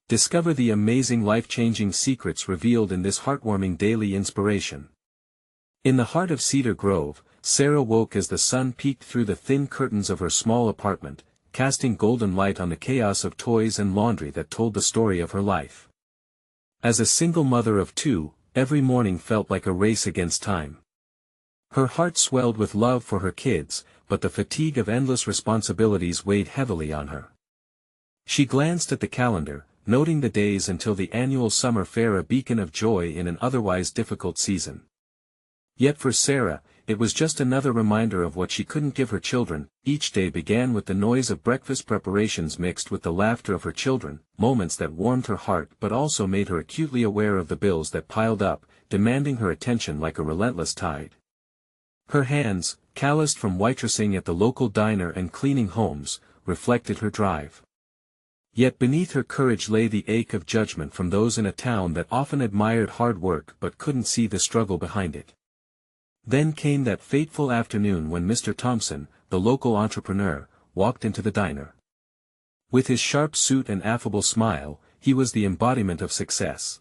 Discover the amazing life-changing secrets revealed in this heartwarming daily inspiration. In the heart of Cedar Grove, Sarah woke as the sun peeked through the thin curtains of her small apartment, casting golden light on the chaos of toys and laundry that told the story of her life. As a single mother of two, every morning felt like a race against time. Her heart swelled with love for her kids, but the fatigue of endless responsibilities weighed heavily on her. She glanced at the calendar, noting the days until the annual summer fair, a beacon of joy in an otherwise difficult season. Yet for Sarah, it was just another reminder of what she couldn't give her children. Each day began with the noise of breakfast preparations mixed with the laughter of her children, moments that warmed her heart but also made her acutely aware of the bills that piled up, demanding her attention like a relentless tide. Her hands, calloused from waitressing at the local diner and cleaning homes, reflected her drive. Yet beneath her courage lay the ache of judgment from those in a town that often admired hard work but couldn't see the struggle behind it. Then came that fateful afternoon when Mr. Thompson, the local entrepreneur, walked into the diner. With his sharp suit and affable smile, he was the embodiment of success.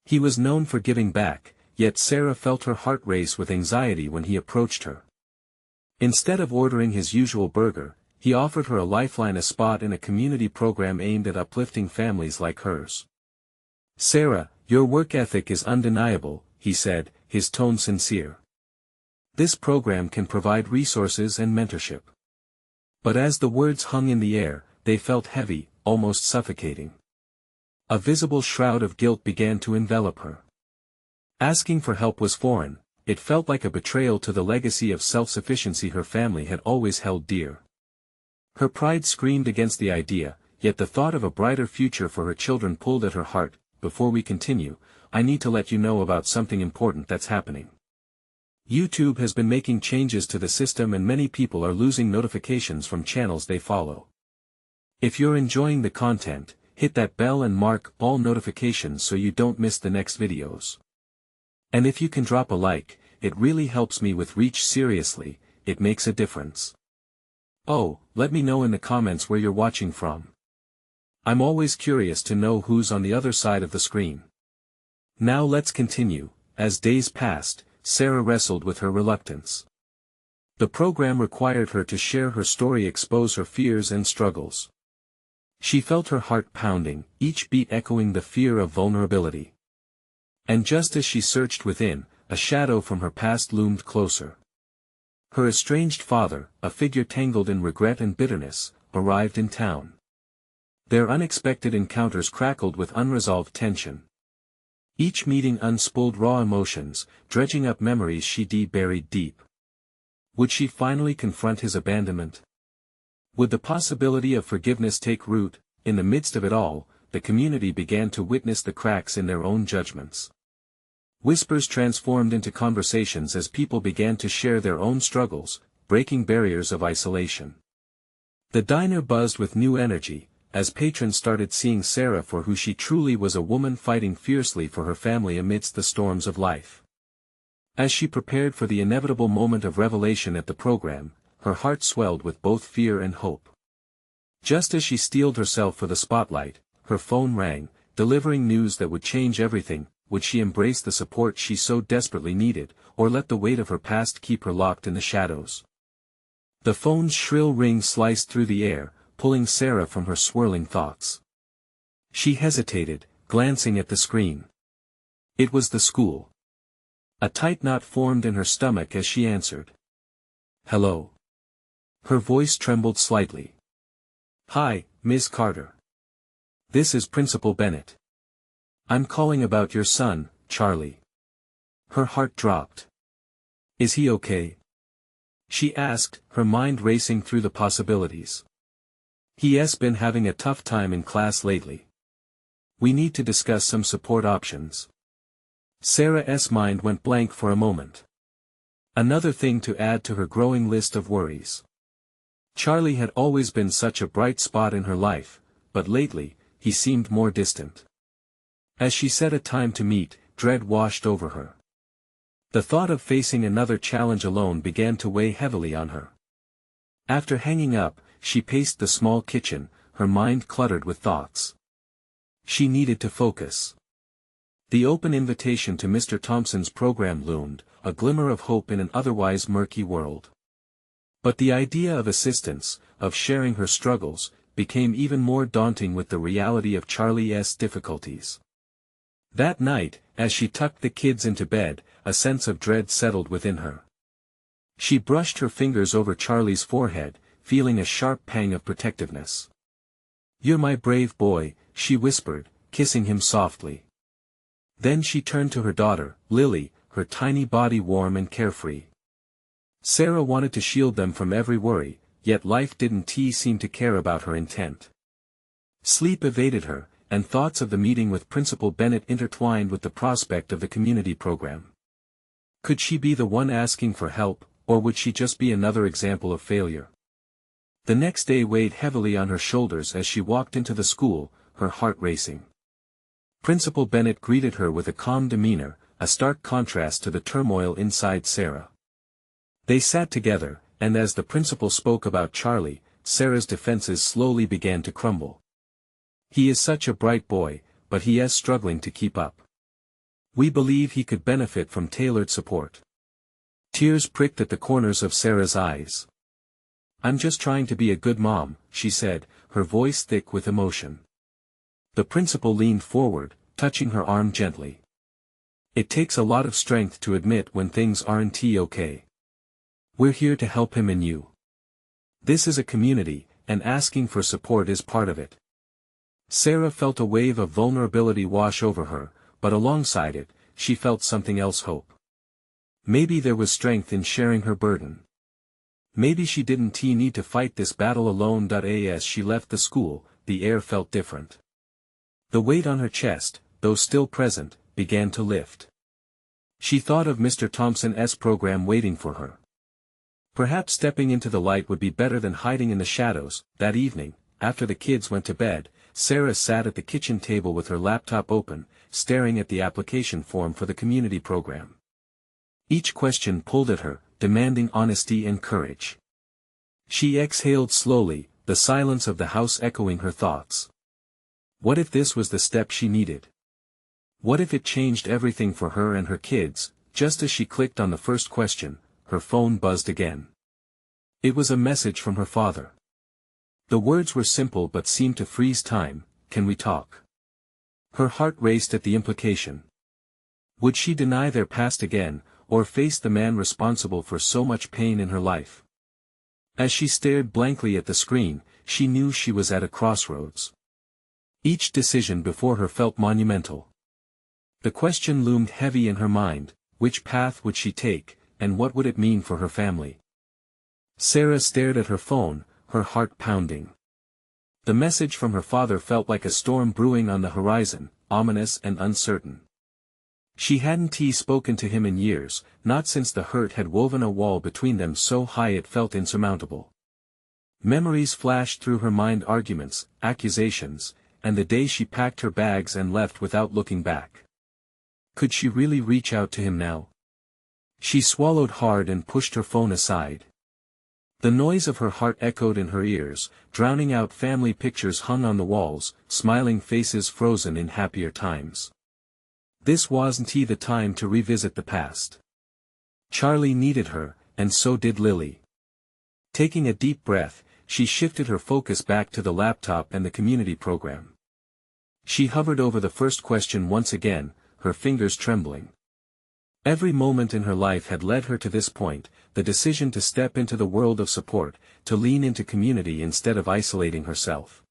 He was known for giving back, yet Sarah felt her heart race with anxiety when he approached her. Instead of ordering his usual burger, he offered her a lifeline, a spot in a community program aimed at uplifting families like hers. "Sarah, your work ethic is undeniable," he said, his tone sincere. "This program can provide resources and mentorship." But as the words hung in the air, they felt heavy, almost suffocating. A visible shroud of guilt began to envelop her. Asking for help was foreign, it felt like a betrayal to the legacy of self-sufficiency her family had always held dear. Her pride screamed against the idea, yet the thought of a brighter future for her children pulled at her heart. "Before we continue, I need to let you know about something important that's happening. YouTube has been making changes to the system and many people are losing notifications from channels they follow. If you're enjoying the content, hit that bell and mark all notifications so you don't miss the next videos. And if you can drop a like, it really helps me with reach. Seriously, it makes a difference. Oh, let me know in the comments where you're watching from. I'm always curious to know who's on the other side of the screen." Now let's continue. As days passed, Sarah wrestled with her reluctance. The program required her to share her story, expose her fears and struggles. She felt her heart pounding, each beat echoing the fear of vulnerability. And just as she searched within, a shadow from her past loomed closer. Her estranged father, a figure tangled in regret and bitterness, arrived in town. Their unexpected encounters crackled with unresolved tension. Each meeting unspooled raw emotions, dredging up memories she'd buried deep. Would she finally confront his abandonment? Would the possibility of forgiveness take root? In the midst of it all, the community began to witness the cracks in their own judgments. Whispers transformed into conversations as people began to share their own struggles, breaking barriers of isolation. The diner buzzed with new energy, as patrons started seeing Sarah for who she truly was, a woman fighting fiercely for her family amidst the storms of life. As she prepared for the inevitable moment of revelation at the program, her heart swelled with both fear and hope. Just as she steeled herself for the spotlight, her phone rang, delivering news that would change everything. Would she embrace the support she so desperately needed, or let the weight of her past keep her locked in the shadows? The phone's shrill ring sliced through the air, pulling Sarah from her swirling thoughts. She hesitated, glancing at the screen. It was the school. A tight knot formed in her stomach as she answered. "Hello." Her voice trembled slightly. "Hi, Ms. Carter. This is Principal Bennett. I'm calling about your son, Charlie." Her heart dropped. "Is he okay?" she asked, her mind racing through the possibilities. "He's been having a tough time in class lately. We need to discuss some support options." Sarah's mind went blank for a moment. Another thing to add to her growing list of worries. Charlie had always been such a bright spot in her life, but lately, he seemed more distant. As she set a time to meet, dread washed over her. The thought of facing another challenge alone began to weigh heavily on her. After hanging up, she paced the small kitchen, her mind cluttered with thoughts. She needed to focus. The open invitation to Mr. Thompson's program loomed, a glimmer of hope in an otherwise murky world. But the idea of assistance, of sharing her struggles, became even more daunting with the reality of Charlie's difficulties. That night, as she tucked the kids into bed, a sense of dread settled within her. She brushed her fingers over Charlie's forehead, feeling a sharp pang of protectiveness. "You're my brave boy," she whispered, kissing him softly. Then she turned to her daughter, Lily, her tiny body warm and carefree. Sarah wanted to shield them from every worry, yet life didn't seem to care about her intent. Sleep evaded her, and thoughts of the meeting with Principal Bennett intertwined with the prospect of the community program. Could she be the one asking for help, or would she just be another example of failure? The next day weighed heavily on her shoulders as she walked into the school, her heart racing. Principal Bennett greeted her with a calm demeanor, a stark contrast to the turmoil inside Sarah. They sat together, and as the principal spoke about Charlie, Sarah's defenses slowly began to crumble. "He is such a bright boy, but he is struggling to keep up. We believe he could benefit from tailored support." Tears pricked at the corners of Sarah's eyes. "I'm just trying to be a good mom," she said, her voice thick with emotion. The principal leaned forward, touching her arm gently. "It takes a lot of strength to admit when things aren't okay. We're here to help him and you. This is a community, and asking for support is part of it." Sarah felt a wave of vulnerability wash over her, but alongside it, she felt something else: hope. Maybe there was strength in sharing her burden. Maybe she didn't need to fight this battle alone. As she left the school, the air felt different. The weight on her chest, though still present, began to lift. She thought of Mr. Thompson's program waiting for her. Perhaps stepping into the light would be better than hiding in the shadows. That evening, after the kids went to bed, Sarah sat at the kitchen table with her laptop open, staring at the application form for the community program. Each question pulled at her, demanding honesty and courage. She exhaled slowly, the silence of the house echoing her thoughts. What if this was the step she needed? What if it changed everything for her and her kids? Just as she clicked on the first question, her phone buzzed again. It was a message from her father. The words were simple but seemed to freeze time. "Can we talk?" Her heart raced at the implication. Would she deny their past again, or face the man responsible for so much pain in her life? As she stared blankly at the screen, she knew she was at a crossroads. Each decision before her felt monumental. The question loomed heavy in her mind: which path would she take, and what would it mean for her family? Sarah stared at her phone, her heart pounding. The message from her father felt like a storm brewing on the horizon, ominous and uncertain. She hadn't spoken to him in years, not since the hurt had woven a wall between them so high it felt insurmountable. Memories flashed through her mind: arguments, accusations, and the day she packed her bags and left without looking back. Could she really reach out to him now? She swallowed hard and pushed her phone aside. The noise of her heart echoed in her ears, drowning out family pictures hung on the walls, smiling faces frozen in happier times. This wasn't the time to revisit the past. Charlie needed her, and so did Lily. Taking a deep breath, she shifted her focus back to the laptop and the community program. She hovered over the first question once again, her fingers trembling. Every moment in her life had led her to this point, the decision to step into the world of support, to lean into community instead of isolating herself.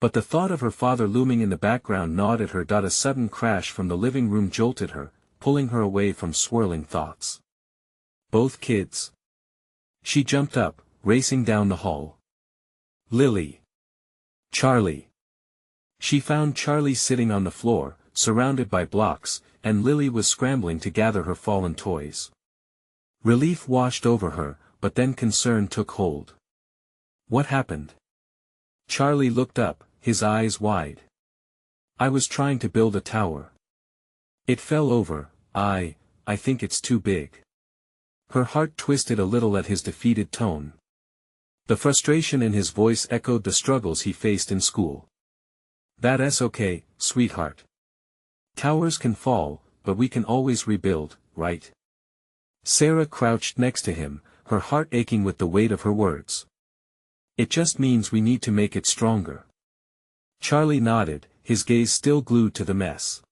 But the thought of her father looming in the background gnawed at her. A sudden crash from the living room jolted her, pulling her away from swirling thoughts. Both kids. She jumped up, racing down the hall. Lily. Charlie. She found Charlie sitting on the floor, surrounded by blocks, and Lily was scrambling to gather her fallen toys. Relief washed over her, but then concern took hold. What happened? Charlie looked up, his eyes wide. "I was trying to build a tower. It fell over. I think it's too big." Her heart twisted a little at his defeated tone. The frustration in his voice echoed the struggles he faced in school. "That's okay, sweetheart. Towers can fall, but we can always rebuild, right? Sarah crouched next to him, her heart aching with the weight of her words. It just means we need to make it stronger. Charlie nodded, his gaze still glued to the mess.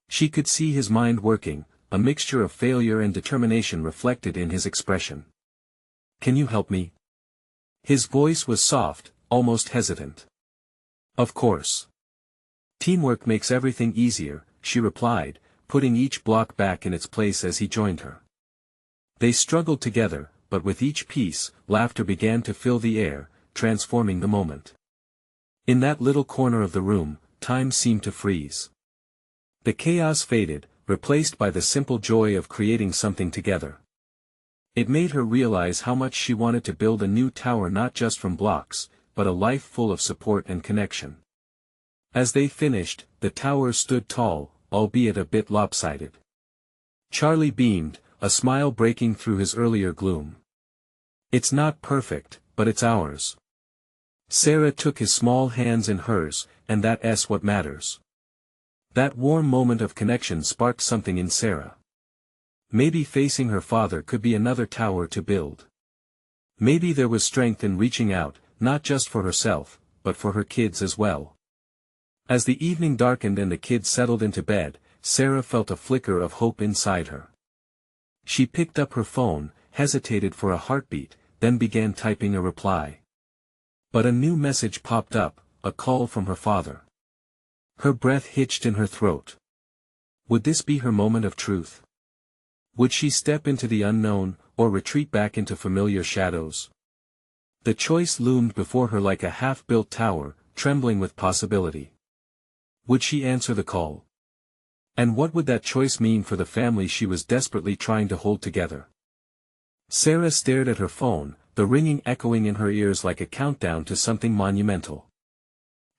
She could see his mind working, a mixture of failure and determination reflected in his expression. Can you help me? His voice was soft, almost hesitant. Of course. Teamwork makes everything easier, she replied, putting each block back in its place as he joined her. They struggled together, but with each piece, laughter began to fill the air, transforming the moment. In that little corner of the room, time seemed to freeze. The chaos faded, replaced by the simple joy of creating something together. It made her realize how much she wanted to build a new tower, not just from blocks, but a life full of support and connection. As they finished, the tower stood tall, albeit a bit lopsided. Charlie beamed, a smile breaking through his earlier gloom. It's not perfect, but it's ours. Sarah took his small hands in hers, and that's what matters. That warm moment of connection sparked something in Sarah. Maybe facing her father could be another tower to build. Maybe there was strength in reaching out, not just for herself, but for her kids as well. As the evening darkened and the kids settled into bed, Sarah felt a flicker of hope inside her. She picked up her phone, hesitated for a heartbeat, then began typing a reply. But a new message popped up, a call from her father. Her breath hitched in her throat. Would this be her moment of truth? Would she step into the unknown, or retreat back into familiar shadows? The choice loomed before her like a half-built tower, trembling with possibility. Would she answer the call? And what would that choice mean for the family she was desperately trying to hold together? Sarah stared at her phone, the ringing echoing in her ears like a countdown to something monumental.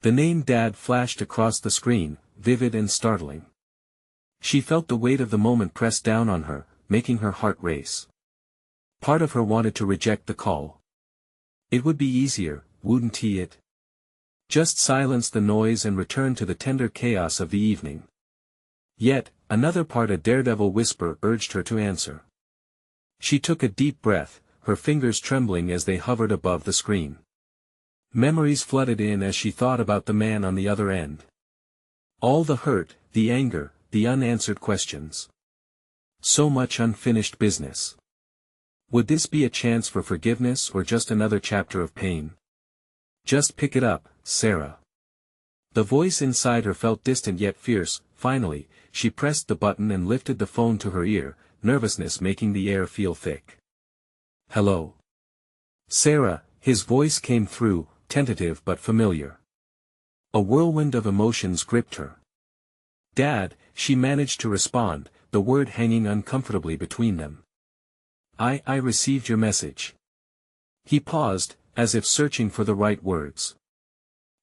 The name Dad flashed across the screen, vivid and startling. She felt the weight of the moment press down on her, making her heart race. Part of her wanted to reject the call. It would be easier, wouldn't it? Just silence the noise and return to the tender chaos of the evening. Yet, another part, a daredevil whisper, urged her to answer. She took a deep breath, her fingers trembling as they hovered above the screen. Memories flooded in as she thought about the man on the other end. All the hurt, the anger, the unanswered questions. So much unfinished business. Would this be a chance for forgiveness or just another chapter of pain? Just pick it up, Sarah. The voice inside her felt distant yet fierce. Finally, she pressed the button and lifted the phone to her ear, nervousness making the air feel thick. Hello. Sarah, his voice came through, tentative but familiar. A whirlwind of emotions gripped her. Dad, she managed to respond, the word hanging uncomfortably between them. I received your message. He paused, as if searching for the right words.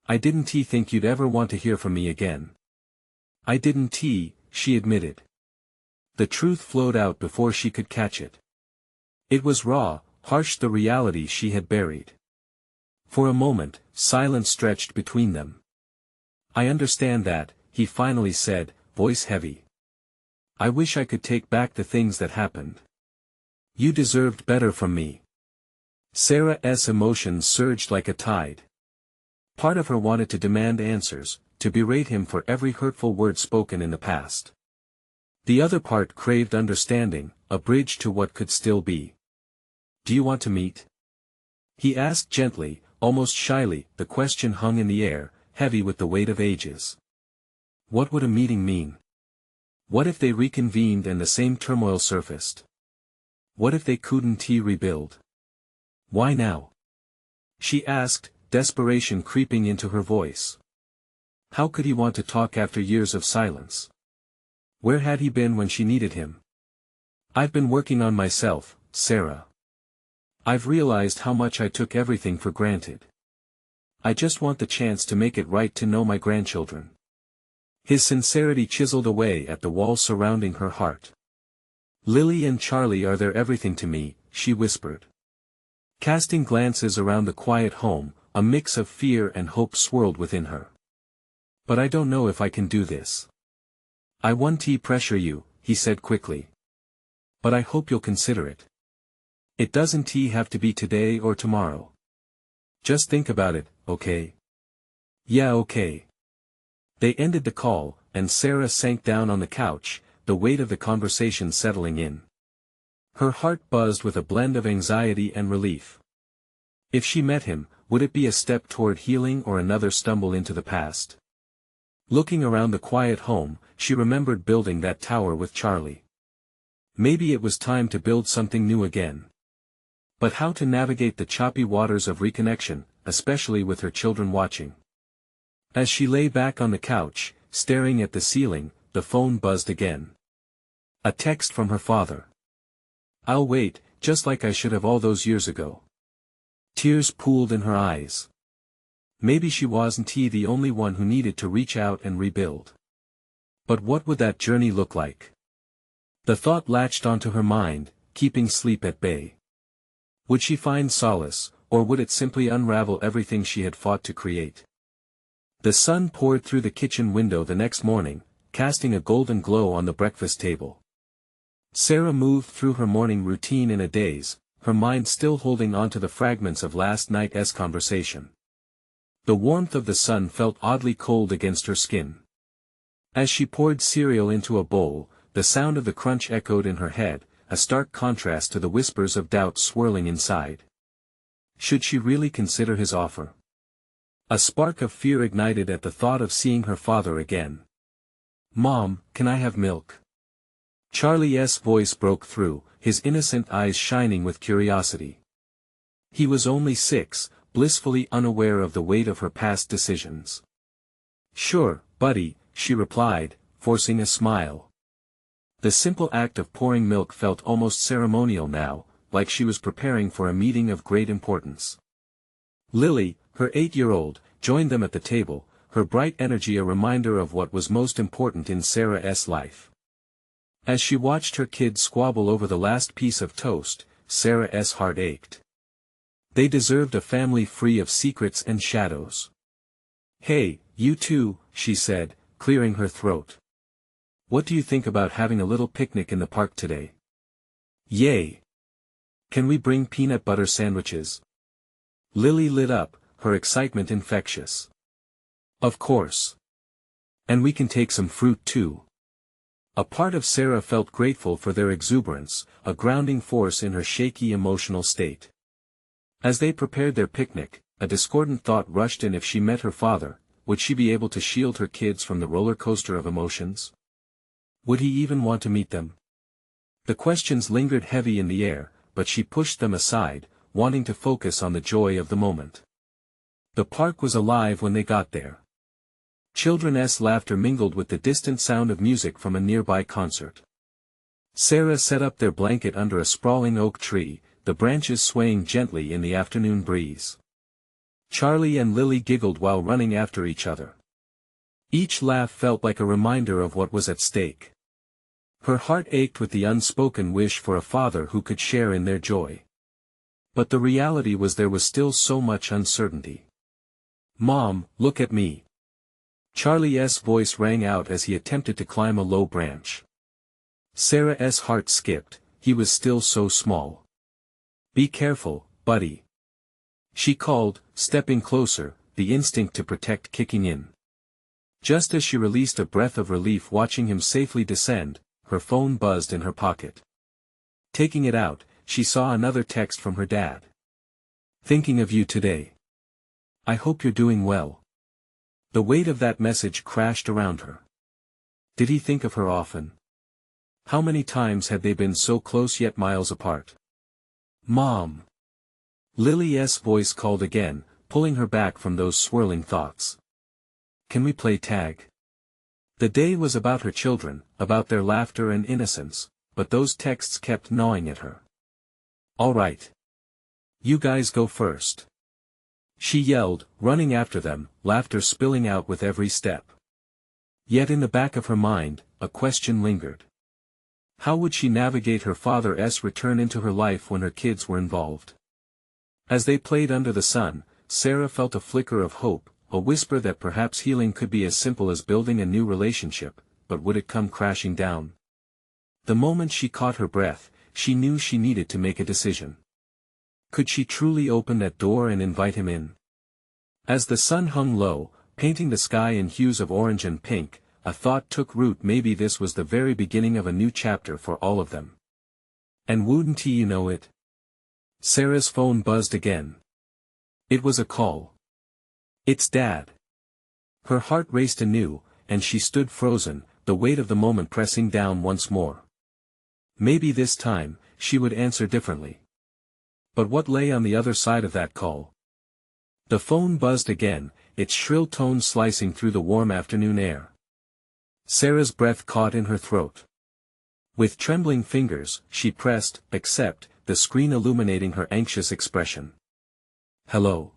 I didn't think you'd ever want to hear from me again. I didn't, she admitted. The truth flowed out before she could catch it. It was raw, harsh, the reality she had buried. For a moment, silence stretched between them. I understand that, he finally said, voice heavy. I wish I could take back the things that happened. You deserved better from me. Sarah's emotions surged like a tide. Part of her wanted to demand answers, to berate him for every hurtful word spoken in the past. The other part craved understanding, a bridge to what could still be. Do you want to meet? He asked gently, almost shyly. The question hung in the air, heavy with the weight of ages. What would a meeting mean? What if they reconvened and the same turmoil surfaced? What if they couldn't rebuild? Why now? She asked, desperation creeping into her voice. How could he want to talk after years of silence? Where had he been when she needed him? I've been working on myself, Sarah. I've realized how much I took everything for granted. I just want the chance to make it right, to know my grandchildren. His sincerity chiseled away at the walls surrounding her heart. Lily and Charlie are their everything to me, she whispered. Casting glances around the quiet home, a mix of fear and hope swirled within her. But I don't know if I can do this. I won't pressure you, he said quickly. But I hope you'll consider it. It doesn't have to be today or tomorrow. Just think about it, okay? Yeah, okay. They ended the call, and Sarah sank down on the couch, the weight of the conversation settling in. Her heart buzzed with a blend of anxiety and relief. If she met him, would it be a step toward healing or another stumble into the past? Looking around the quiet home, she remembered building that tower with Charlie. Maybe it was time to build something new again. But how to navigate the choppy waters of reconnection, especially with her children watching? As she lay back on the couch, staring at the ceiling, the phone buzzed again. A text from her father. "I'll wait, just like I should have all those years ago." Tears pooled in her eyes. Maybe she wasn't the only one who needed to reach out and rebuild. But what would that journey look like? The thought latched onto her mind, keeping sleep at bay. Would she find solace, or would it simply unravel everything she had fought to create? The sun poured through the kitchen window the next morning, casting a golden glow on the breakfast table. Sarah moved through her morning routine in a daze, her mind still holding onto the fragments of last night's conversation. The warmth of the sun felt oddly cold against her skin. As she poured cereal into a bowl, the sound of the crunch echoed in her head, a stark contrast to the whispers of doubt swirling inside. Should she really consider his offer? A spark of fear ignited at the thought of seeing her father again. "Mom, can I have milk?" Charlie's voice broke through, his innocent eyes shining with curiosity. He was only 6, blissfully unaware of the weight of her past decisions. "Sure, buddy," she replied, forcing a smile. The simple act of pouring milk felt almost ceremonial now, like she was preparing for a meeting of great importance. Lily, her 8-year-old, joined them at the table, her bright energy a reminder of what was most important in Sarah's life. As she watched her kids squabble over the last piece of toast, Sarah's heart ached. They deserved a family free of secrets and shadows. "Hey, you two," she said, clearing her throat. "What do you think about having a little picnic in the park today?" "Yay! Can we bring peanut butter sandwiches?" Lily lit up, her excitement infectious. "Of course. And we can take some fruit too." A part of Sarah felt grateful for their exuberance, a grounding force in her shaky emotional state. As they prepared their picnic, a discordant thought rushed in: if she met her father, would she be able to shield her kids from the roller coaster of emotions? Would he even want to meet them? The questions lingered heavy in the air, but she pushed them aside, wanting to focus on the joy of the moment. The park was alive when they got there. Children's laughter mingled with the distant sound of music from a nearby concert. Sarah set up their blanket under a sprawling oak tree, the branches swaying gently in the afternoon breeze. Charlie and Lily giggled while running after each other. Each laugh felt like a reminder of what was at stake. Her heart ached with the unspoken wish for a father who could share in their joy. But the reality was there was still so much uncertainty. "Mom, look at me." Charlie's voice rang out as he attempted to climb a low branch. Sarah's heart skipped, he was still so small. "Be careful, buddy," she called, stepping closer, the instinct to protect kicking in. Just as she released a breath of relief watching him safely descend, her phone buzzed in her pocket. Taking it out, she saw another text from her dad. "Thinking of you today. I hope you're doing well." The weight of that message crashed around her. Did he think of her often? How many times had they been so close yet miles apart? "Mom." Lily's voice called again, pulling her back from those swirling thoughts. "Can we play tag?" The day was about her children, about their laughter and innocence, but those texts kept gnawing at her. "All right. You guys go first," she yelled, running after them, laughter spilling out with every step. Yet in the back of her mind, a question lingered. How would she navigate her father's return into her life when her kids were involved? As they played under the sun, Sarah felt a flicker of hope, a whisper that perhaps healing could be as simple as building a new relationship, but would it come crashing down? The moment she caught her breath, she knew she needed to make a decision. Could she truly open that door and invite him in? As the sun hung low, painting the sky in hues of orange and pink, a thought took root. Maybe this was the very beginning of a new chapter for all of them. And wouldn't you know it? Sarah's phone buzzed again. It was a call. It's Dad. Her heart raced anew, and she stood frozen, the weight of the moment pressing down once more. Maybe this time, she would answer differently. But what lay on the other side of that call? The phone buzzed again, its shrill tones slicing through the warm afternoon air. Sarah's breath caught in her throat. With trembling fingers, she pressed accept, the screen illuminating her anxious expression. Hello.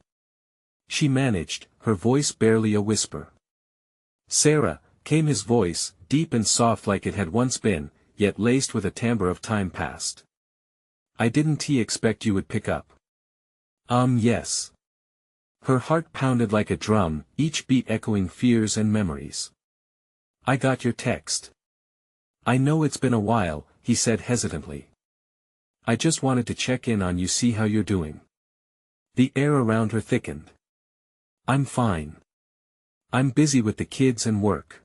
She managed, her voice barely a whisper. Sarah, came his voice, deep and soft like it had once been, yet laced with a timbre of time past. I didn't expect you would pick up. Yes. Her heart pounded like a drum, each beat echoing fears and memories. I got your text. I know it's been a while, he said hesitantly. I just wanted to check in on you, see how you're doing. The air around her thickened. I'm fine. I'm busy with the kids and work.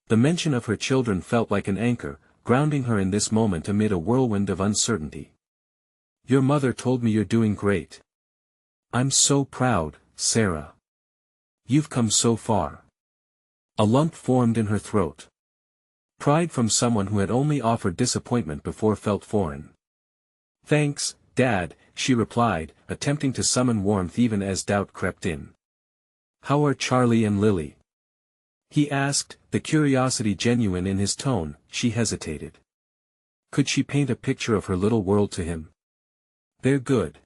The mention of her children felt like an anchor, grounding her in this moment amid a whirlwind of uncertainty. Your mother told me you're doing great. I'm so proud, Sarah. You've come so far. A lump formed in her throat. Pride from someone who had only offered disappointment before felt foreign. Thanks, Dad, she replied, attempting to summon warmth even as doubt crept in. How are Charlie and Lily? He asked, the curiosity genuine in his tone. She hesitated. Could she paint a picture of her little world to him? They're good.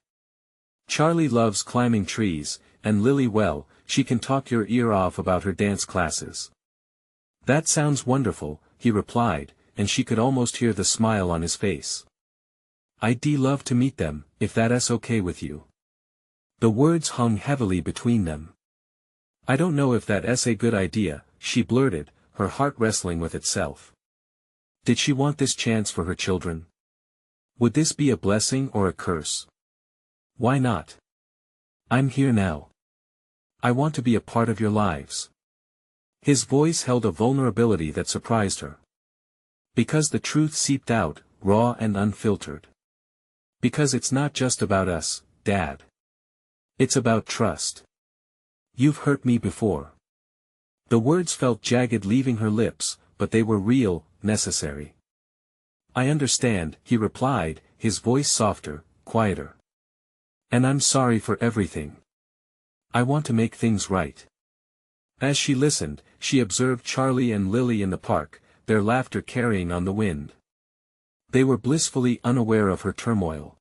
Charlie loves climbing trees, and Lily, well, she can talk your ear off about her dance classes. That sounds wonderful, he replied, and she could almost hear the smile on his face. I'd love to meet them, if that's okay with you. The words hung heavily between them. I don't know if that's a good idea, she blurted, her heart wrestling with itself. Did she want this chance for her children? Would this be a blessing or a curse? Why not? I'm here now. I want to be a part of your lives. His voice held a vulnerability that surprised her. Because the truth seeped out, raw and unfiltered. Because it's not just about us, Dad. It's about trust. You've hurt me before. The words felt jagged leaving her lips, but they were real, necessary. I understand, he replied, his voice softer, quieter. And I'm sorry for everything. I want to make things right. As she listened, she observed Charlie and Lily in the park, their laughter carrying on the wind. They were blissfully unaware of her turmoil.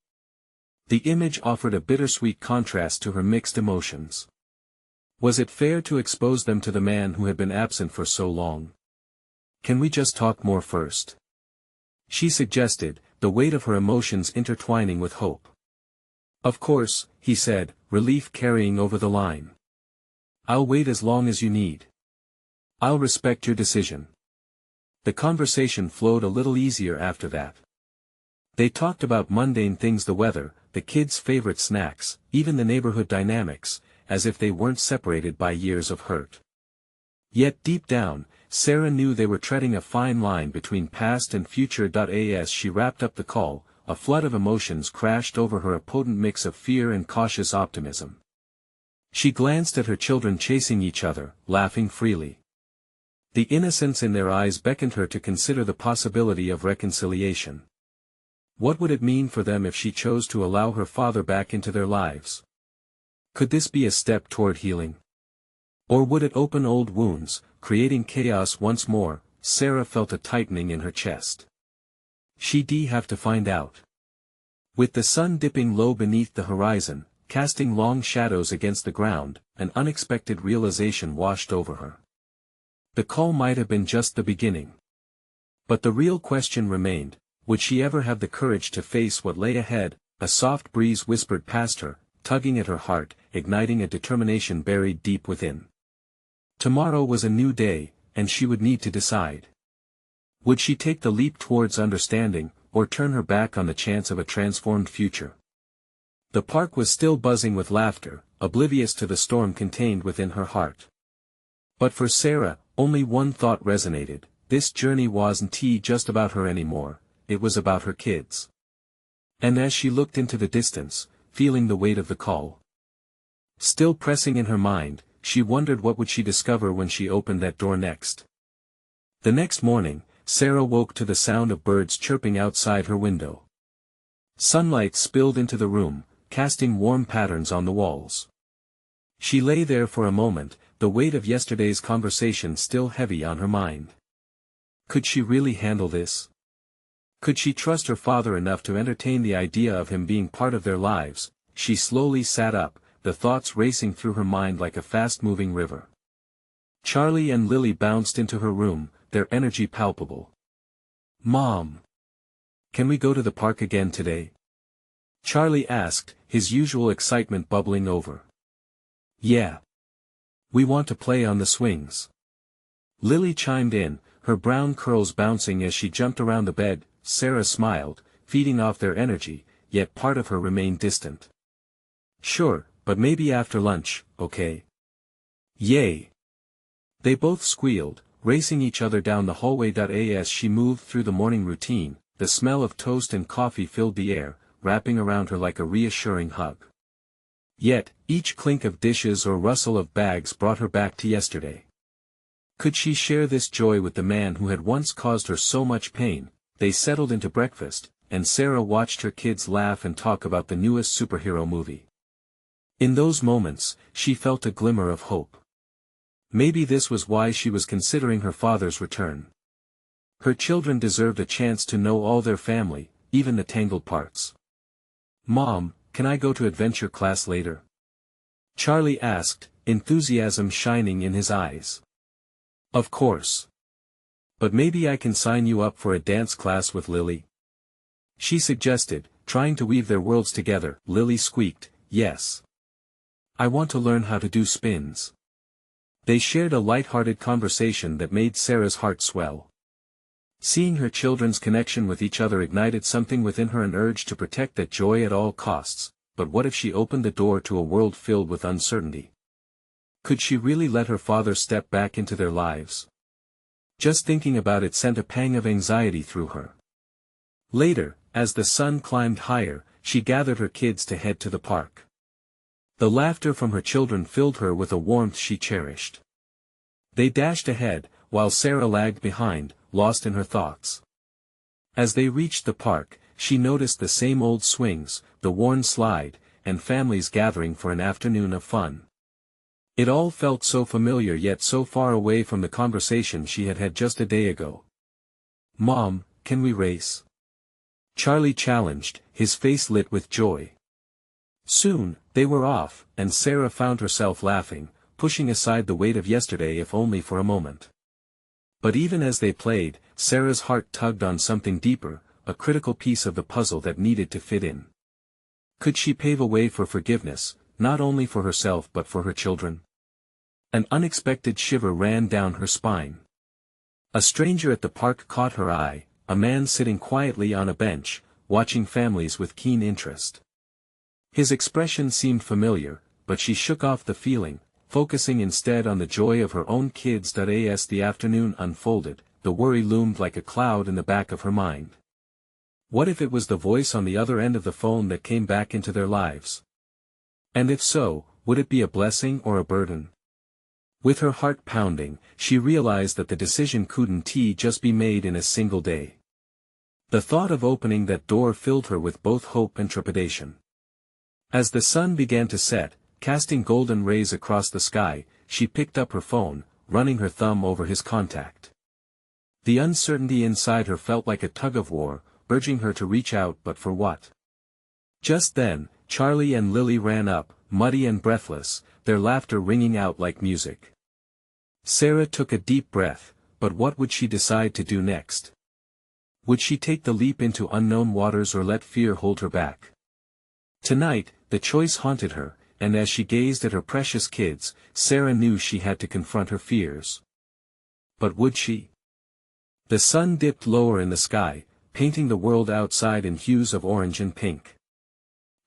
The image offered a bittersweet contrast to her mixed emotions. Was it fair to expose them to the man who had been absent for so long? Can we just talk more first? She suggested, the weight of her emotions intertwining with hope. Of course, he said, relief carrying over the line. I'll wait as long as you need. I'll respect your decision. The conversation flowed a little easier after that. They talked about mundane things, the weather, the kids' favorite snacks, even the neighborhood dynamics, as if they weren't separated by years of hurt. Yet deep down, Sarah knew they were treading a fine line between past and future. As she wrapped up the call, a flood of emotions crashed over her, a potent mix of fear and cautious optimism. She glanced at her children chasing each other, laughing freely. The innocence in their eyes beckoned her to consider the possibility of reconciliation. What would it mean for them if she chose to allow her father back into their lives? Could this be a step toward healing? Or would it open old wounds, creating chaos once more? Sarah felt a tightening in her chest. She'd have to find out. With the sun dipping low beneath the horizon, casting long shadows against the ground, an unexpected realization washed over her. The call might have been just the beginning. But the real question remained, would she ever have the courage to face what lay ahead? A soft breeze whispered past her, tugging at her heart, igniting a determination buried deep within. Tomorrow was a new day, and she would need to decide. Would she take the leap towards understanding, or turn her back on the chance of a transformed future? The park was still buzzing with laughter, oblivious to the storm contained within her heart. But for Sarah, only one thought resonated: this journey wasn't just about her anymore, it was about her kids. And as she looked into the distance, feeling the weight of the call still pressing in her mind, she wondered what would she discover when she opened that door next. The next morning, Sarah woke to the sound of birds chirping outside her window. Sunlight spilled into the room, casting warm patterns on the walls. She lay there for a moment, the weight of yesterday's conversation still heavy on her mind. Could she really handle this? Could she trust her father enough to entertain the idea of him being part of their lives? She slowly sat up, the thoughts racing through her mind like a fast-moving river. Charlie and Lily bounced into her room, their energy palpable. "Mom! Can we go to the park again today?" Charlie asked, his usual excitement bubbling over. "Yeah. We want to play on the swings." Lily chimed in, her brown curls bouncing as she jumped around the bed. Sarah smiled, feeding off their energy, yet part of her remained distant. "Sure, but maybe after lunch, okay?" "Yay!" They both squealed, racing each other down the hallway. As she moved through the morning routine, the smell of toast and coffee filled the air, wrapping around her like a reassuring hug. Yet, each clink of dishes or rustle of bags brought her back to yesterday. Could she share this joy with the man who had once caused her so much pain? They settled into breakfast, and Sarah watched her kids laugh and talk about the newest superhero movie. In those moments, she felt a glimmer of hope. Maybe this was why she was considering her father's return. Her children deserved a chance to know all their family, even the tangled parts. "Mom, can I go to adventure class later?" Charlie asked, enthusiasm shining in his eyes. "Of course. But maybe I can sign you up for a dance class with Lily?" she suggested, trying to weave their worlds together. Lily squeaked, "Yes. I want to learn how to do spins." They shared a light-hearted conversation that made Sarah's heart swell. Seeing her children's connection with each other ignited something within her, an urge to protect that joy at all costs. But what if she opened the door to a world filled with uncertainty? Could she really let her father step back into their lives? Just thinking about it sent a pang of anxiety through her. Later, as the sun climbed higher, she gathered her kids to head to the park. The laughter from her children filled her with a warmth she cherished. They dashed ahead, while Sarah lagged behind, lost in her thoughts. As they reached the park, she noticed the same old swings, the worn slide, and families gathering for an afternoon of fun. It all felt so familiar yet so far away from the conversation she had had just a day ago. "Mom, can we race?" Charlie challenged, his face lit with joy. Soon, they were off, and Sarah found herself laughing, pushing aside the weight of yesterday if only for a moment. But even as they played, Sarah's heart tugged on something deeper, a critical piece of the puzzle that needed to fit in. Could she pave a way for forgiveness, not only for herself but for her children? An unexpected shiver ran down her spine. A stranger at the park caught her eye, a man sitting quietly on a bench, watching families with keen interest. His expression seemed familiar, but she shook off the feeling, focusing instead on the joy of her own kids. As the afternoon unfolded, the worry loomed like a cloud in the back of her mind. What if it was the voice on the other end of the phone that came back into their lives? And if so, would it be a blessing or a burden? With her heart pounding, she realized that the decision couldn't just be made in a single day. The thought of opening that door filled her with both hope and trepidation. As the sun began to set, casting golden rays across the sky, she picked up her phone, running her thumb over his contact. The uncertainty inside her felt like a tug-of-war, urging her to reach out, but for what? Just then, Charlie and Lily ran up, muddy and breathless, their laughter ringing out like music. Sarah took a deep breath, but what would she decide to do next? Would she take the leap into unknown waters or let fear hold her back? Tonight, the choice haunted her, and as she gazed at her precious kids, Sarah knew she had to confront her fears. But would she? The sun dipped lower in the sky, painting the world outside in hues of orange and pink.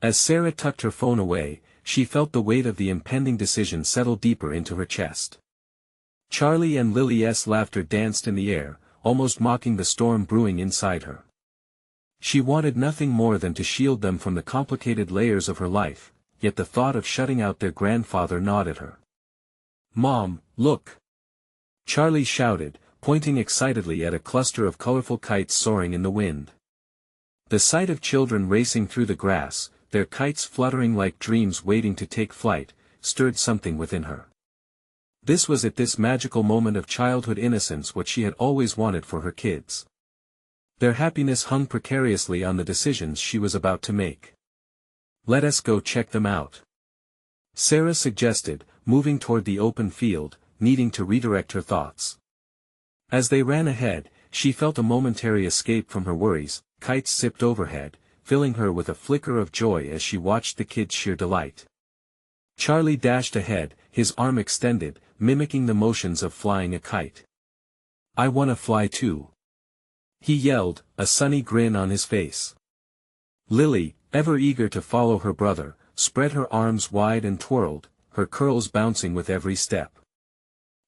As Sarah tucked her phone away, she felt the weight of the impending decision settle deeper into her chest. Charlie and Lily's laughter danced in the air, almost mocking the storm brewing inside her. She wanted nothing more than to shield them from the complicated layers of her life, yet the thought of shutting out their grandfather gnawed at her. "Mom, look!" Charlie shouted, pointing excitedly at a cluster of colorful kites soaring in the wind. The sight of children racing through the grass, their kites fluttering like dreams waiting to take flight, stirred something within her. This was at this magical moment of childhood innocence what she had always wanted for her kids. Their happiness hung precariously on the decisions she was about to make. "Let us go check them out," Sarah suggested, moving toward the open field, needing to redirect her thoughts. As they ran ahead, she felt a momentary escape from her worries. Kites zipped overhead, filling her with a flicker of joy as she watched the kids' sheer delight. Charlie dashed ahead, his arm extended, mimicking the motions of flying a kite. "I wanna fly too," he yelled, a sunny grin on his face. Lily, ever eager to follow her brother, spread her arms wide and twirled, her curls bouncing with every step.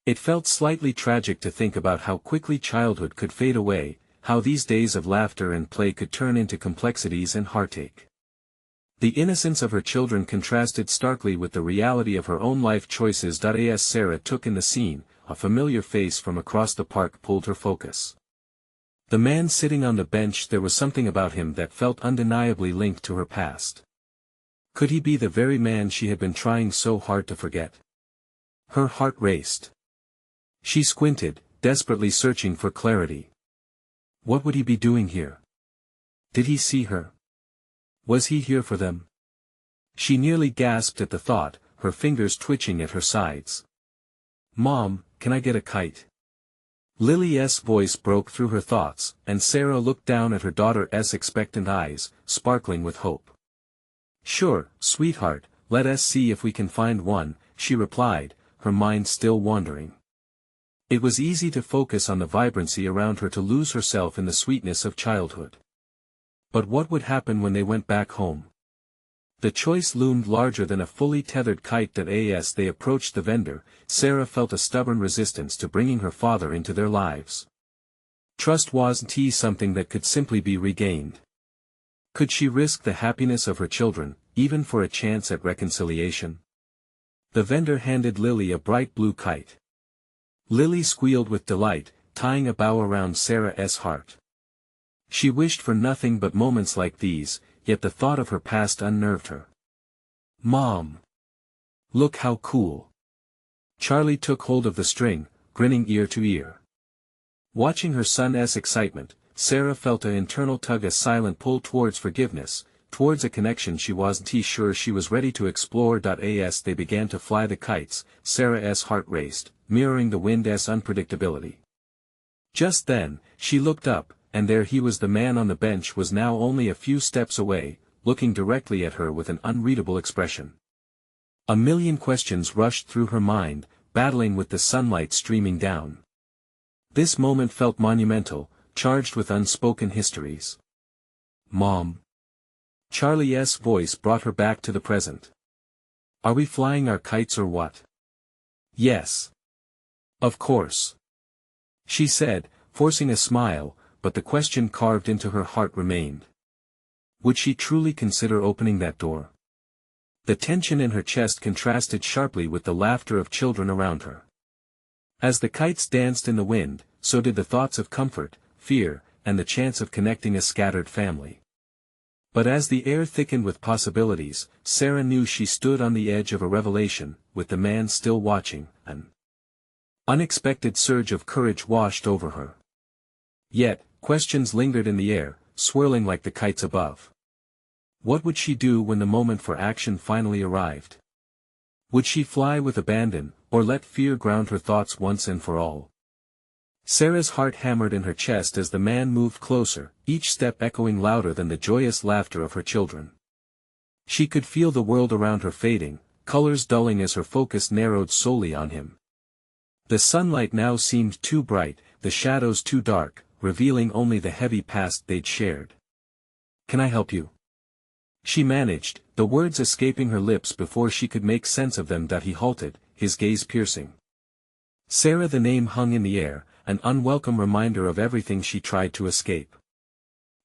It felt slightly tragic to think about how quickly childhood could fade away, how these days of laughter and play could turn into complexities and heartache. The innocence of her children contrasted starkly with the reality of her own life choices. As Sarah took in the scene, a familiar face from across the park pulled her focus. The man sitting on the bench, there was something about him that felt undeniably linked to her past. Could he be the very man she had been trying so hard to forget? Her heart raced. She squinted, desperately searching for clarity. What would he be doing here? Did he see her? Was he here for them? She nearly gasped at the thought, her fingers twitching at her sides. "Mom, can I get a kite?" Lily's voice broke through her thoughts, and Sarah looked down at her daughter's expectant eyes, sparkling with hope. "Sure, sweetheart, let us see if we can find one," she replied, her mind still wandering. It was easy to focus on the vibrancy around her, to lose herself in the sweetness of childhood. But what would happen when they went back home? The choice loomed larger than a fully tethered kite. As they approached the vendor, Sarah felt a stubborn resistance to bringing her father into their lives. Trust wasn't something that could simply be regained. Could she risk the happiness of her children, even for a chance at reconciliation? The vendor handed Lily a bright blue kite. Lily squealed with delight, tying a bow around Sarah's heart. She wished for nothing but moments like these, yet the thought of her past unnerved her. "Mom! Look how cool!" Charlie took hold of the string, grinning ear to ear. Watching her son's excitement, Sarah felt an internal tug, a silent pull towards forgiveness, towards a connection she wasn't sure she was ready to explore. As they began to fly the kites, Sarah's heart raced, mirroring the wind's unpredictability. Just then, she looked up, and there he was. The man on the bench was now only a few steps away, looking directly at her with an unreadable expression. A million questions rushed through her mind, battling with the sunlight streaming down. This moment felt monumental, charged with unspoken histories. "Mom." Charlie's voice brought her back to the present. "Are we flying our kites or what?" "Yes. Of course," she said, forcing a smile, but the question carved into her heart remained. Would she truly consider opening that door? The tension in her chest contrasted sharply with the laughter of children around her. As the kites danced in the wind, so did the thoughts of comfort, fear, and the chance of connecting a scattered family. But as the air thickened with possibilities, Sarah knew she stood on the edge of a revelation, with the man still watching. An unexpected surge of courage washed over her. Yet, questions lingered in the air, swirling like the kites above. What would she do when the moment for action finally arrived? Would she fly with abandon, or let fear ground her thoughts once and for all? Sarah's heart hammered in her chest as the man moved closer, each step echoing louder than the joyous laughter of her children. She could feel the world around her fading, colors dulling as her focus narrowed solely on him. The sunlight now seemed too bright, the shadows too dark, revealing only the heavy past they'd shared. "Can I help you?" she managed, the words escaping her lips before she could make sense of them. That he halted, his gaze piercing. Sarah, the name hung in the air, an unwelcome reminder of everything she tried to escape.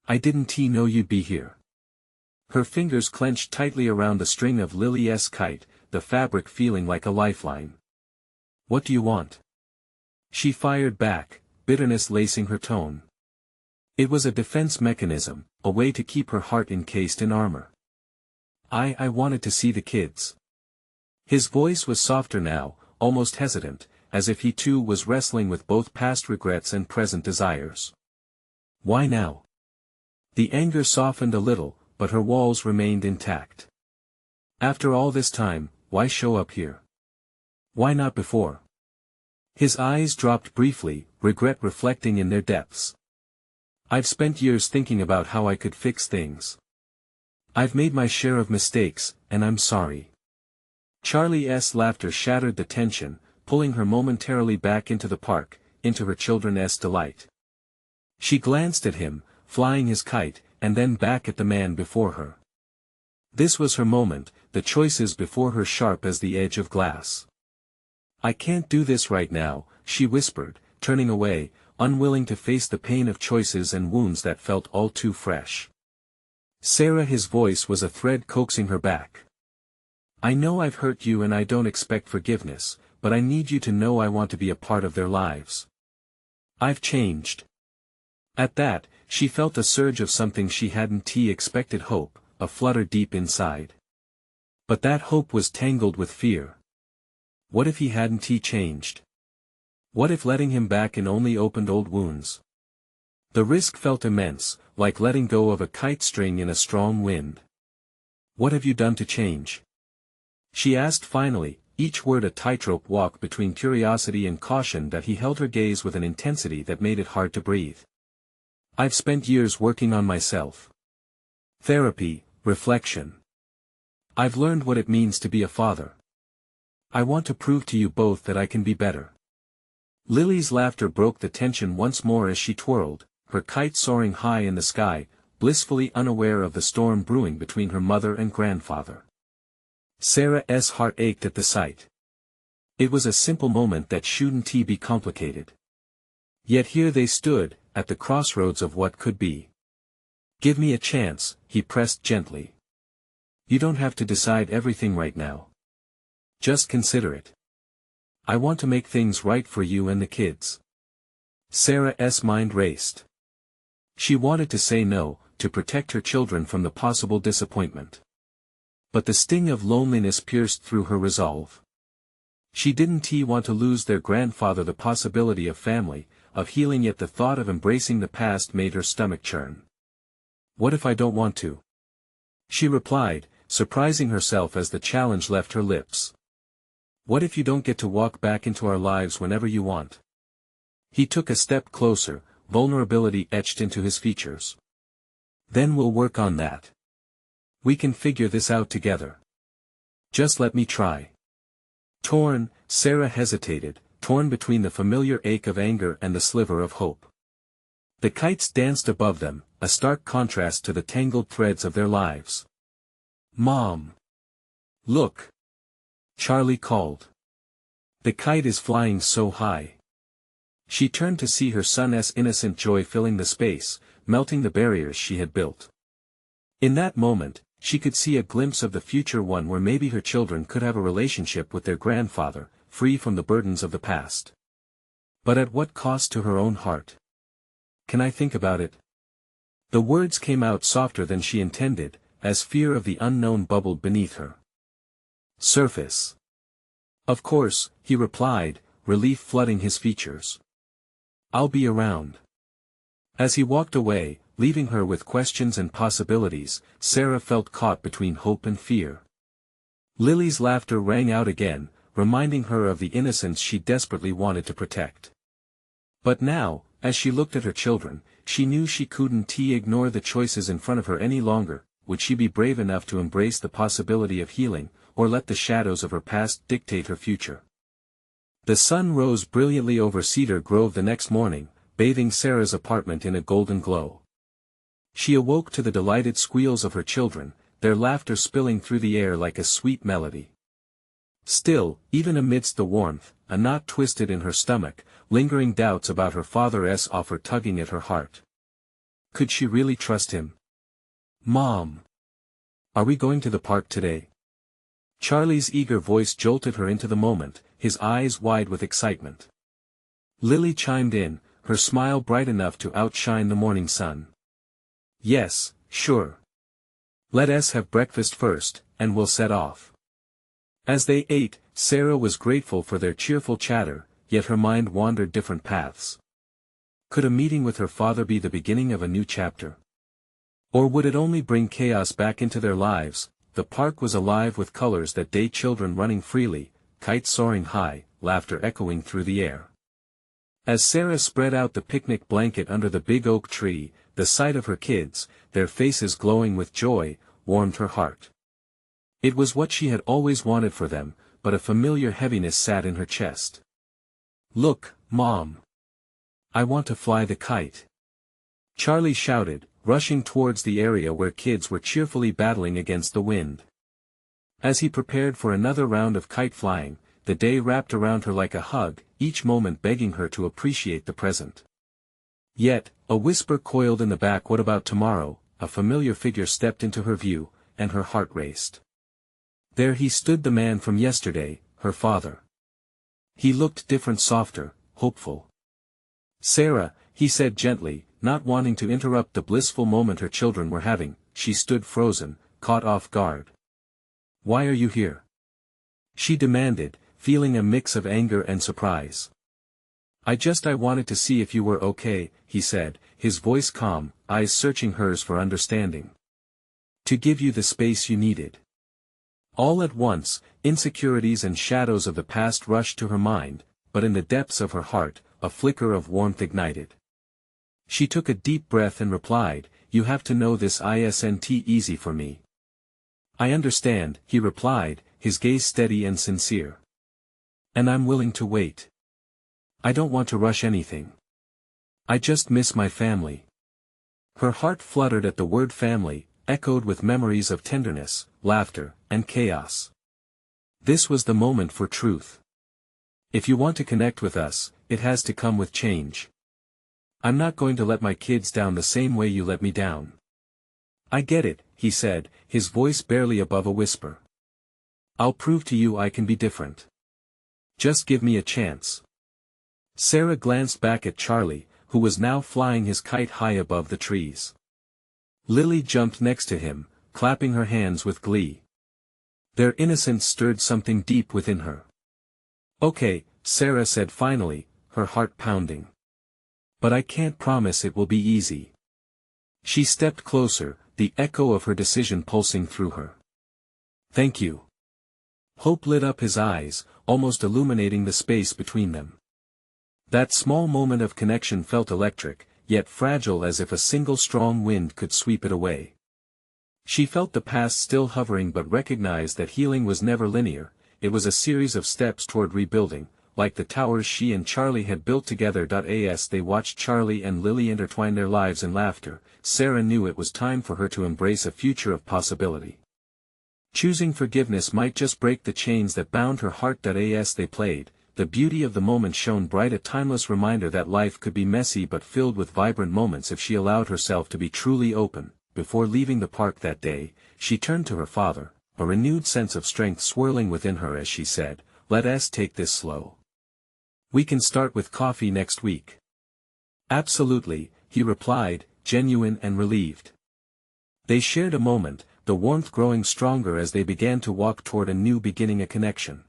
"I didn't know you'd be here." Her fingers clenched tightly around the string of Lily's kite, the fabric feeling like a lifeline. "What do you want?" she fired back, bitterness lacing her tone. It was a defense mechanism, a way to keep her heart encased in armor. I wanted to see the kids." His voice was softer now, almost hesitant, as if he too was wrestling with both past regrets and present desires. "Why now?" The anger softened a little, but her walls remained intact. "After all this time, why show up here? Why not before?" His eyes dropped briefly, regret reflecting in their depths. "I've spent years thinking about how I could fix things. I've made my share of mistakes, and I'm sorry." Charlie's laughter shattered the tension, pulling her momentarily back into the park, into her children's delight. She glanced at him, flying his kite, and then back at the man before her. This was her moment, the choices before her sharp as the edge of glass. "I can't do this right now," she whispered, turning away, unwilling to face the pain of choices and wounds that felt all too fresh. "Sarah," his voice was a thread coaxing her back. "I know I've hurt you and I don't expect forgiveness, but I need you to know I want to be a part of their lives. I've changed." At that, she felt a surge of something she hadn't expected, hope, a flutter deep inside. But that hope was tangled with fear. What if he hadn't changed? What if letting him back in only opened old wounds? The risk felt immense, like letting go of a kite string in a strong wind. "What have you done to change?" she asked finally, each word a tightrope walk between curiosity and caution. That he held her gaze with an intensity that made it hard to breathe. "I've spent years working on myself. Therapy, reflection. I've learned what it means to be a father. I want to prove to you both that I can be better." Lily's laughter broke the tension once more as she twirled, her kite soaring high in the sky, blissfully unaware of the storm brewing between her mother and grandfather. Sarah's heart ached at the sight. It was a simple moment that shouldn't be complicated. Yet here they stood, at the crossroads of what could be. "Give me a chance," he pressed gently. "You don't have to decide everything right now. Just consider it. I want to make things right for you and the kids." Sarah's mind raced. She wanted to say no, to protect her children from the possible disappointment. But the sting of loneliness pierced through her resolve. She didn't want to lose their grandfather, the possibility of family, of healing, yet the thought of embracing the past made her stomach churn. "What if I don't want to?" she replied, surprising herself as the challenge left her lips. "What if you don't get to walk back into our lives whenever you want?" He took a step closer, vulnerability etched into his features. "Then we'll work on that. We can figure this out together. Just let me try." Torn, Sarah hesitated, torn between the familiar ache of anger and the sliver of hope. The kites danced above them, a stark contrast to the tangled threads of their lives. "Mom! Look!" Charlie called. "The kite is flying so high." She turned to see her son's innocent joy filling the space, melting the barriers she had built. In that moment, she could see a glimpse of the future, one where maybe her children could have a relationship with their grandfather, free from the burdens of the past. But at what cost to her own heart? "Can I think about it?" The words came out softer than she intended, as fear of the unknown bubbled beneath her surface. "Of course," he replied, relief flooding his features. "I'll be around." As he walked away, leaving her with questions and possibilities, Sarah felt caught between hope and fear. Lily's laughter rang out again, reminding her of the innocence she desperately wanted to protect. But now, as she looked at her children, she knew she couldn't ignore the choices in front of her any longer, would she be brave enough to embrace the possibility of healing, or let the shadows of her past dictate her future? The sun rose brilliantly over Cedar Grove the next morning, bathing Sarah's apartment in a golden glow. She awoke to the delighted squeals of her children, their laughter spilling through the air like a sweet melody. Still, even amidst the warmth, a knot twisted in her stomach, lingering doubts about her father's offer tugging at her heart. Could she really trust him? "Mom! Are we going to the park today?" Charlie's eager voice jolted her into the moment, his eyes wide with excitement. Lily chimed in, her smile bright enough to outshine the morning sun. "Yes, sure. Let us have breakfast first, and we'll set off." As they ate, Sarah was grateful for their cheerful chatter, yet her mind wandered different paths. Could a meeting with her father be the beginning of a new chapter? Or would it only bring chaos back into their lives? The park was alive with colors that day, children running freely, kites soaring high, laughter echoing through the air. As Sarah spread out the picnic blanket under the big oak tree, the sight of her kids, their faces glowing with joy, warmed her heart. It was what she had always wanted for them, but a familiar heaviness sat in her chest. "Look, Mom! I want to fly the kite!" Charlie shouted, rushing towards the area where kids were cheerfully battling against the wind. As he prepared for another round of kite flying, the day wrapped around her like a hug, each moment begging her to appreciate the present. Yet, a whisper coiled in the back. What about tomorrow? A familiar figure stepped into her view, and her heart raced. There he stood, the man from yesterday, her father. He looked different, softer, hopeful. "Sarah," he said gently, not wanting to interrupt the blissful moment her children were having. She stood frozen, caught off guard. "Why are you here?" she demanded, feeling a mix of anger and surprise. I wanted to see if you were okay," he said, his voice calm, eyes searching hers for understanding. "To give you the space you needed." All at once, insecurities and shadows of the past rushed to her mind, but in the depths of her heart, a flicker of warmth ignited. She took a deep breath and replied, "You have to know this isn't easy for me." "I understand," he replied, his gaze steady and sincere. "And I'm willing to wait. I don't want to rush anything. I just miss my family." Her heart fluttered at the word family, echoed with memories of tenderness, laughter, and chaos. This was the moment for truth. "If you want to connect with us, it has to come with change. I'm not going to let my kids down the same way you let me down." "I get it," he said, his voice barely above a whisper. "I'll prove to you I can be different. Just give me a chance." Sarah glanced back at Charlie, who was now flying his kite high above the trees. Lily jumped next to him, clapping her hands with glee. Their innocence stirred something deep within her. "Okay," Sarah said finally, her heart pounding. "But I can't promise it will be easy." She stepped closer, the echo of her decision pulsing through her. "Thank you." Hope lit up his eyes, almost illuminating the space between them. That small moment of connection felt electric, yet fragile, as if a single strong wind could sweep it away. She felt the past still hovering, but recognized that healing was never linear. It was a series of steps toward rebuilding, like the towers she and Charlie had built together. As they watched Charlie and Lily intertwine their lives in laughter, Sarah knew it was time for her to embrace a future of possibility. Choosing forgiveness might just break the chains that bound her heart. As they played, the beauty of the moment shone bright, a timeless reminder that life could be messy but filled with vibrant moments if she allowed herself to be truly open. Before leaving the park that day, she turned to her father, a renewed sense of strength swirling within her as she said, "Let us take this slow. We can start with coffee next week." "Absolutely," he replied, genuine and relieved. They shared a moment, the warmth growing stronger as they began to walk toward a new beginning, a connection.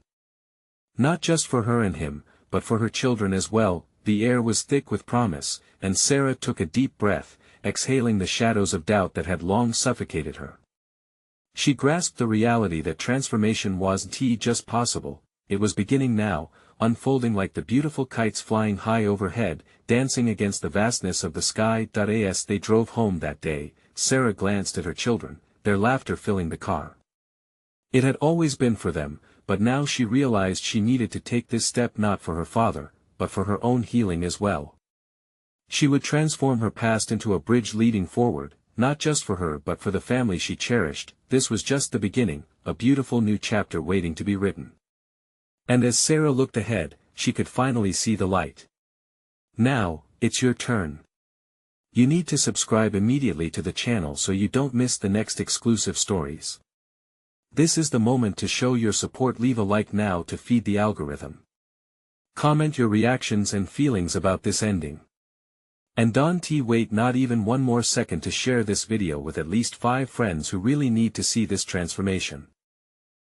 Not just for her and him, but for her children as well. The air was thick with promise, and Sarah took a deep breath, exhaling the shadows of doubt that had long suffocated her. She grasped the reality that transformation wasn't just possible, it was beginning now, unfolding like the beautiful kites flying high overhead, dancing against the vastness of the sky. As they drove home that day, Sarah glanced at her children, their laughter filling the car. It had always been for them, but now she realized she needed to take this step not for her father, but for her own healing as well. She would transform her past into a bridge leading forward, not just for her but for the family she cherished. This was just the beginning, a beautiful new chapter waiting to be written. And as Sarah looked ahead, she could finally see the light. Now, it's your turn. You need to subscribe immediately to the channel so you don't miss the next exclusive stories. This is the moment to show your support. Leave a like now to feed the algorithm. Comment your reactions and feelings about this ending. And don't wait not even one more second to share this video with at least 5 friends who really need to see this transformation.